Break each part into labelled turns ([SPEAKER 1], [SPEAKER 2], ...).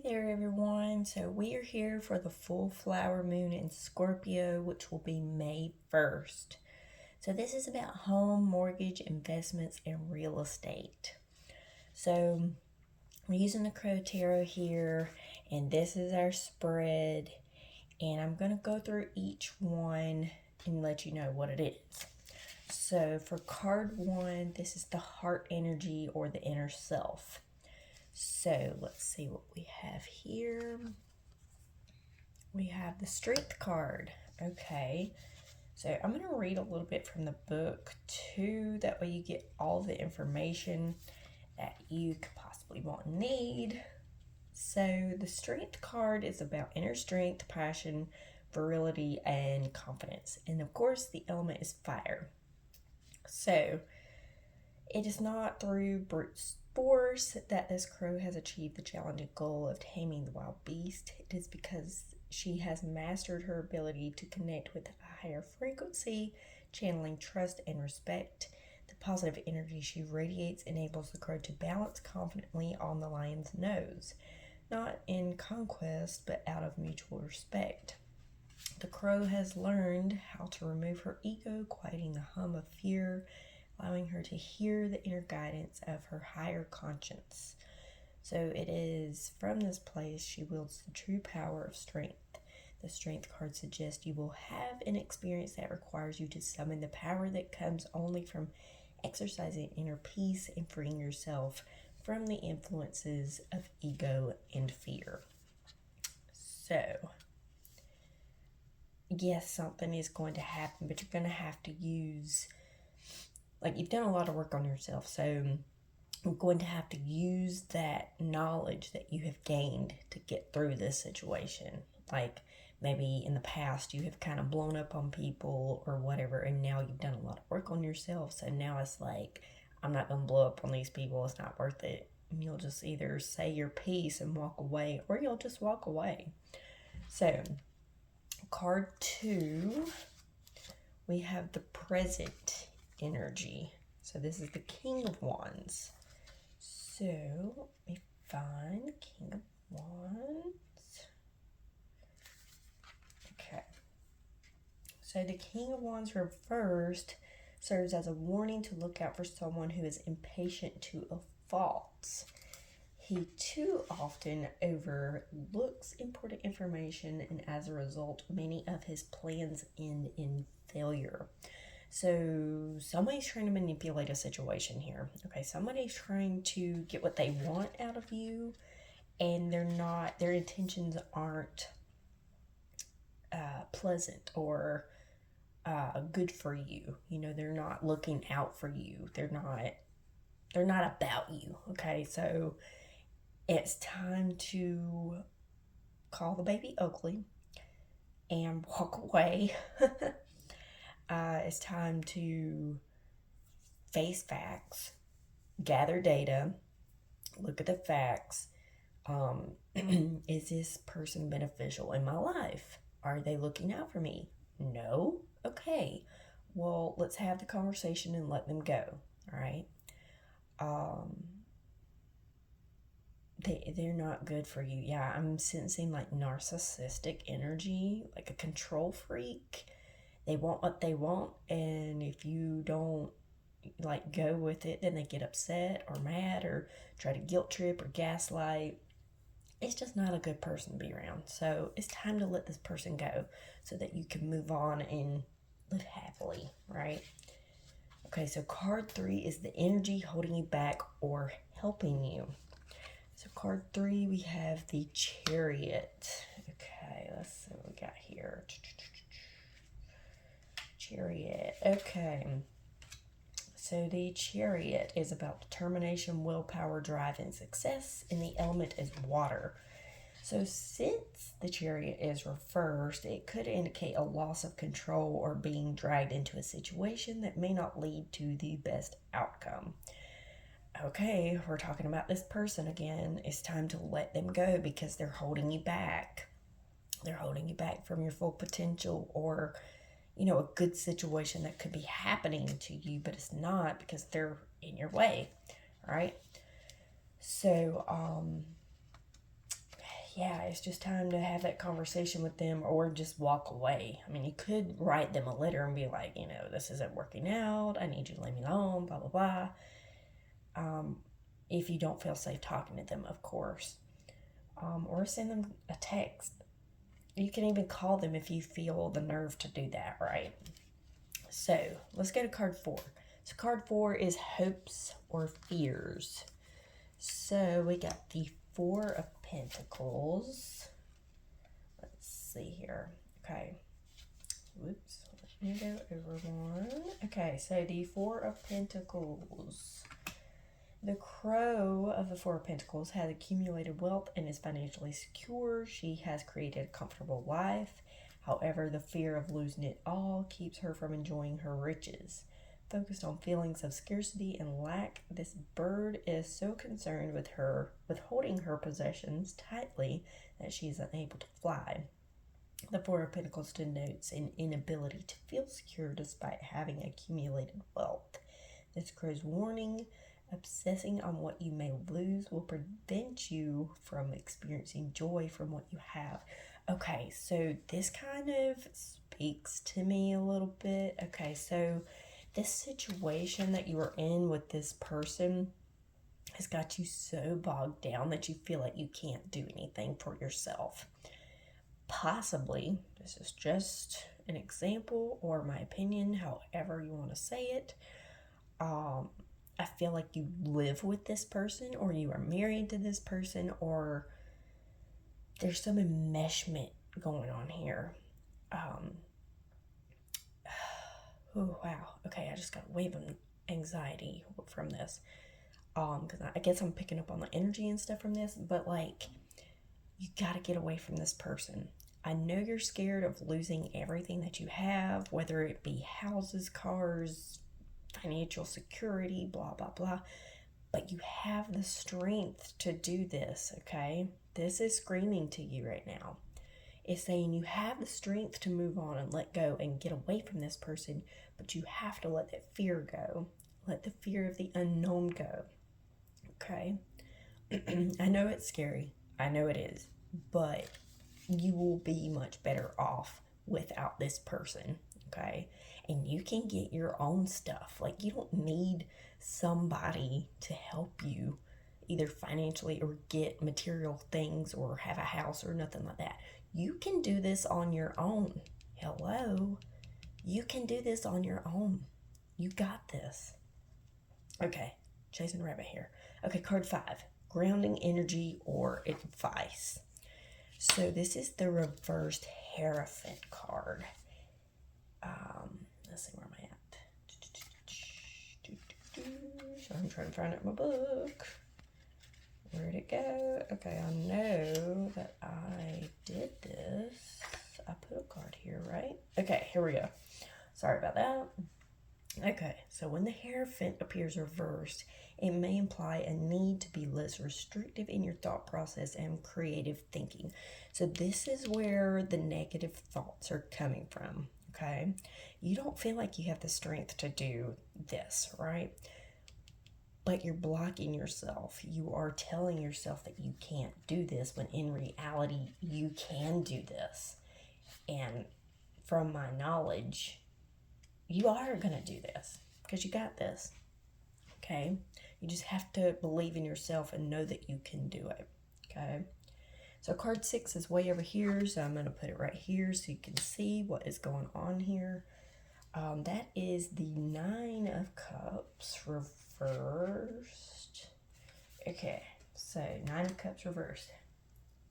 [SPEAKER 1] Hey there, everyone. So, we are here for the full flower moon in Scorpio, which will be May 1st. So, this is about home, mortgage, investments, and real estate. So, we're using the Crow Tarot here, and this is our spread. And I'm going to go through each one and let you know what it is. So, for card one, this is the heart energy or the inner self. So let's see what we have here. We have the Strength card. Okay, so I'm going to read a little bit from the book too. That way you get all the information that you could possibly want and need. So the Strength card is about inner strength, passion, virility, and confidence. And of course, the element is fire. So it is not through brute force that this crow has achieved the challenging goal of taming the wild beast. It is because she has mastered her ability to connect with a higher frequency, channeling trust and respect. The positive energy she radiates enables the crow to balance confidently on the lion's nose, not in conquest, but out of mutual respect. The crow has learned how to remove her ego, quieting the hum of fear, allowing her to hear the inner guidance of her higher conscience. So it is from this place she wields the true power of strength. The Strength card suggests you will have an experience that requires you to summon the power that comes only from exercising inner peace and freeing yourself from the influences of ego and fear. So, yes, something is going to happen, but you're going to have to use, like, you've done a lot of work on yourself, so you're going to have to use that knowledge that you have gained to get through this situation. Like, maybe in the past you have kind of blown up on people or whatever, and now you've done a lot of work on yourself, so now it's like, I'm not going to blow up on these people, it's not worth it. And you'll just either say your piece and walk away, or you'll just walk away. So, card 2, we have the present energy. So this is the King of Wands. So let me find King of Wands. Okay. So the King of Wands reversed serves as a warning to look out for someone who is impatient to a fault. He too often overlooks important information, and as a result, many of his plans end in failure. So somebody's trying to manipulate a situation here. Okay, somebody's trying to get what they want out of you, and their intentions aren't pleasant or good for you. You know, they're not looking out for you. They're not about you. Okay, so it's time to call the baby ugly and walk away. It's time to face facts, gather data, look at the facts. Is this person beneficial in my life? Are they looking out for me? No? Okay. Well, let's have the conversation and let them go. All right? They're not good for you. Yeah, I'm sensing like narcissistic energy, like a control freak. They want what they want, and if you don't like go with it, then they get upset or mad or try to guilt trip or gaslight. It's just not a good person to be around. So it's time to let this person go so that you can move on and live happily, right? Okay, so card 3 is the energy holding you back or helping you. So card 3, we have the Chariot. Okay, let's see what we got here. Chariot. Okay. So the Chariot is about determination, willpower, drive, and success, and the element is water. So since the Chariot is reversed, it could indicate a loss of control or being dragged into a situation that may not lead to the best outcome. Okay, we're talking about this person again. It's time to let them go because they're holding you back. They're holding you back from your full potential, or a good situation that could be happening to you, but it's not because they're in your way, right? So, yeah, it's just time to have that conversation with them or just walk away. I mean, you could write them a letter and be like, this isn't working out. I need you to leave me alone, blah, blah, blah. If you don't feel safe talking to them, of course. Or send them a text. You can even call them if you feel the nerve to do that, right? So let's go to card 4. So card 4 is hopes or fears. So we got the 4 of Pentacles. Let's see here. Okay. Whoops. Let me go over one. Okay, so the 4 of Pentacles. The Crow of the 4 of Pentacles has accumulated wealth and is financially secure. She has created a comfortable life. However, the fear of losing it all keeps her from enjoying her riches. Focused on feelings of scarcity and lack, this bird is so concerned with holding her possessions tightly that she is unable to fly. The 4 of Pentacles denotes an inability to feel secure despite having accumulated wealth. This crow's warning: obsessing on what you may lose will prevent you from experiencing joy from what you have. Okay, so this kind of speaks to me a little bit. Okay, so this situation that you are in with this person has got you so bogged down that you feel like you can't do anything for yourself. Possibly, this is just an example or my opinion, however you want to say it. I feel like you live with this person, or you are married to this person, or there's some enmeshment going on here. Oh, wow. Okay, I just got a wave of anxiety from this. Because I guess I'm picking up on the energy and stuff from this, but like, you got to get away from this person. I know you're scared of losing everything that you have, whether it be houses, cars, financial security, blah, blah, blah. But you have the strength to do this, okay? This is screaming to you right now. It's saying you have the strength to move on and let go and get away from this person, but you have to let that fear go. Let the fear of the unknown go, okay? I know it's scary. I know it is. But you will be much better off without this person, okay? And you can get your own stuff. Like, you don't need somebody to help you either financially or get material things or have a house or nothing like that. You can do this on your own. Hello? You can do this on your own. You got this. Okay, chasing a rabbit here. Okay, card 5, grounding energy or advice. So this is the reversed Hierophant card. Let's see, where am I at? So I'm trying to find out my book. Where'd it go? Okay, I know that I did this. I put a card here, right? Okay, here we go. Sorry about that. Okay, so when the Hierophant appears reversed, it may imply a need to be less restrictive in your thought process and creative thinking. So this is where the negative thoughts are coming from, okay? You don't feel like you have the strength to do this, right? But you're blocking yourself. You are telling yourself that you can't do this when in reality you can do this. And from my knowledge, you are going to do this because you got this, okay? You just have to believe in yourself and know that you can do it, okay? So card 6 is way over here, so I'm going to put it right here so you can see what is going on here. That is the 9 of Cups reversed. Okay, so 9 of Cups reversed.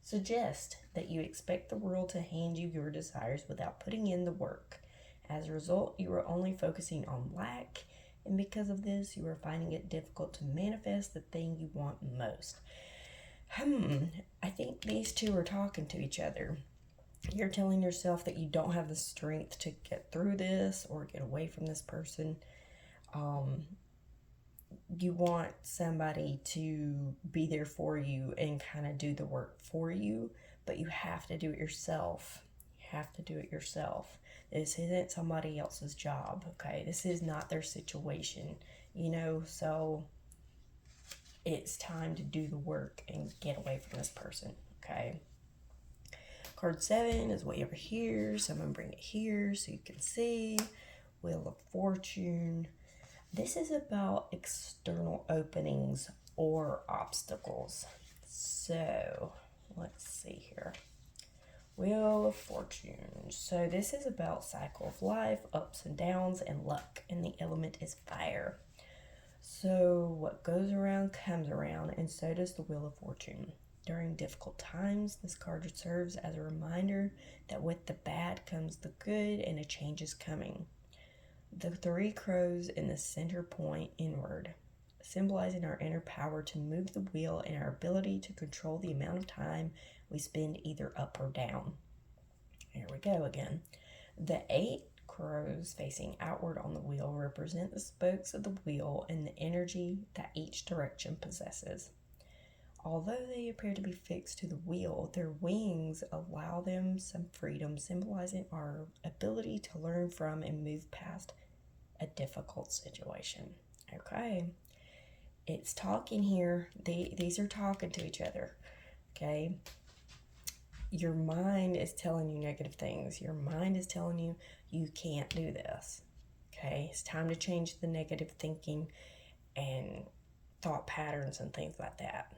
[SPEAKER 1] Suggest that you expect the world to hand you your desires without putting in the work. As a result, you are only focusing on lack, and because of this, you are finding it difficult to manifest the thing you want most. I think these two are talking to each other. You're telling yourself that you don't have the strength to get through this or get away from this person. You want somebody to be there for you and kind of do the work for you, but you have to do it yourself. You have to do it yourself. This isn't somebody else's job, okay? This is not their situation, so it's time to do the work and get away from this person, okay? Card 7 is way over here, so I'm going to bring it here so you can see. Wheel of Fortune. This is about external openings or obstacles. So, let's see here. Wheel of Fortune. So this is about cycle of life, ups and downs, and luck. And the element is fire. So what goes around comes around, and so does the Wheel of Fortune. During difficult times, this card serves as a reminder that with the bad comes the good and a change is coming. The 3 crows in the center point inward, symbolizing our inner power to move the wheel and our ability to control the amount of time we spend either up or down. Here we go again. The 8 crows facing outward on the wheel represent the spokes of the wheel and the energy that each direction possesses. Although they appear to be fixed to the wheel, their wings allow them some freedom, symbolizing our ability to learn from and move past a difficult situation. Okay, it's talking here. These are talking to each other. Okay, your mind is telling you negative things. Your mind is telling you you can't do this. Okay, it's time to change the negative thinking and thought patterns and things like that.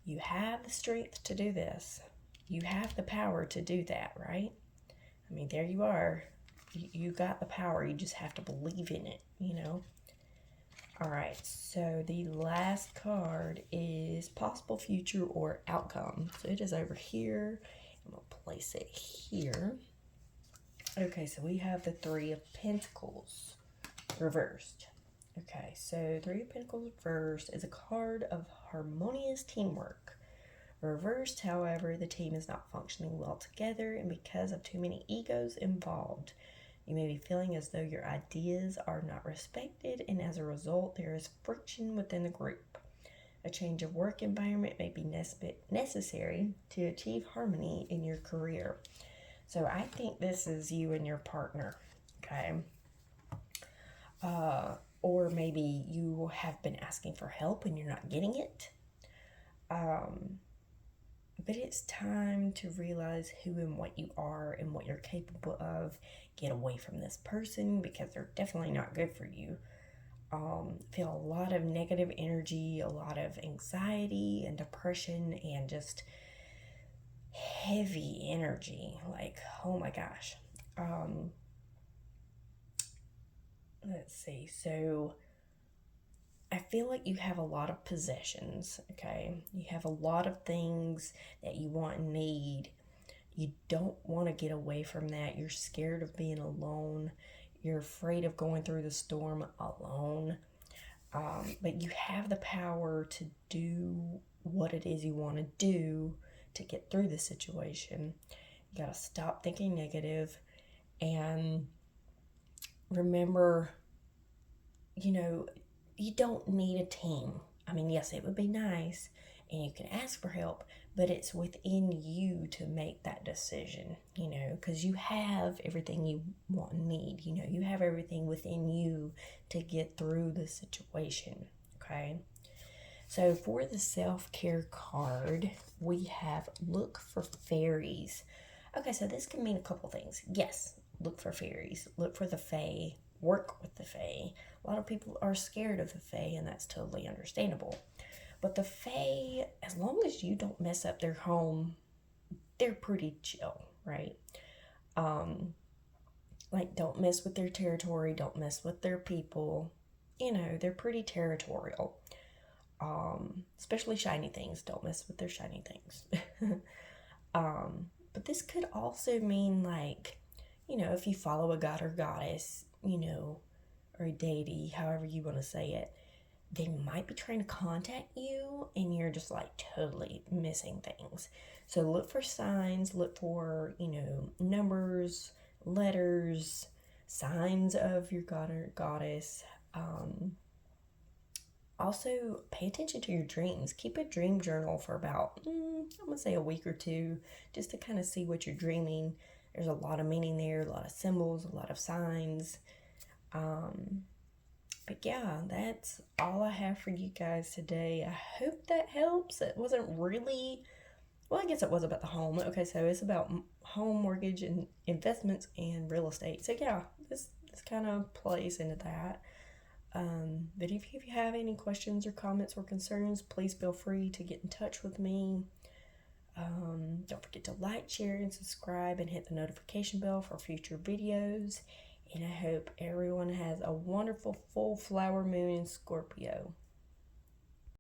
[SPEAKER 1] You have the strength to do this. You have the power to do that, right? I mean, there you are. You got the power. You just have to believe in it, you know? All right, so the last card is possible future or outcome. So it is over here. I'm going to place it here. Okay, so we have the 3 of Pentacles reversed. Okay, so 3 of Pentacles reversed is a card of harmonious teamwork. Reversed, however, the team is not functioning well together, and because of too many egos involved, you may be feeling as though your ideas are not respected, and as a result, there is friction within the group. A change of work environment may be necessary to achieve harmony in your career. So I think this is you and your partner, okay? Or maybe you have been asking for help and you're not getting it. But it's time to realize who and what you are and what you're capable of. Get away from this person because they're definitely not good for you. Feel a lot of negative energy, a lot of anxiety and depression and just heavy energy. Like, oh my gosh. Let's see. So I feel like you have a lot of possessions, okay? You have a lot of things that you want and need. You don't want to get away from that. You're scared of being alone. You're afraid of going through the storm alone. But you have the power to do what it is you want to do to get through the situation. You got to stop thinking negative and remember, you know, you don't need a team. I mean, yes, it would be nice and you can ask for help, but it's within you to make that decision, you know, because you have everything you want and need. You know, you have everything within you to get through the situation, okay? So for the self-care card, we have look for fairies. Okay, so this can mean a couple things. Yes, look for fairies, look for the fae, work with the fae. A lot of people are scared of the fae, and that's totally understandable. But the fae, as long as you don't mess up their home, they're pretty chill, right? Like, don't mess with their territory, don't mess with their people. You know, they're pretty territorial. Especially shiny things. Don't mess with their shiny things. But this could also mean, like, you know, if you follow a god or goddess, you know, or a deity, however you want to say it, they might be trying to contact you and you're just like totally missing things. So look for signs, look for, you know, numbers, letters, signs of your god or goddess. Also, pay attention to your dreams. Keep a dream journal for about, I'm going to say a week or two, just to kind of see what you're dreaming. There's a lot of meaning there, a lot of symbols, a lot of signs. But yeah, that's all I have for you guys today. I hope that helps. It wasn't really well, I guess it was about the home. Okay, so it's about home mortgage and investments and real estate. So yeah, this kind of plays into that. But if you have any questions or comments or concerns, please feel free to get in touch with me. Don't forget to like, share, and subscribe, and hit the notification bell for future videos. And I hope everyone has a wonderful full flower moon in Scorpio.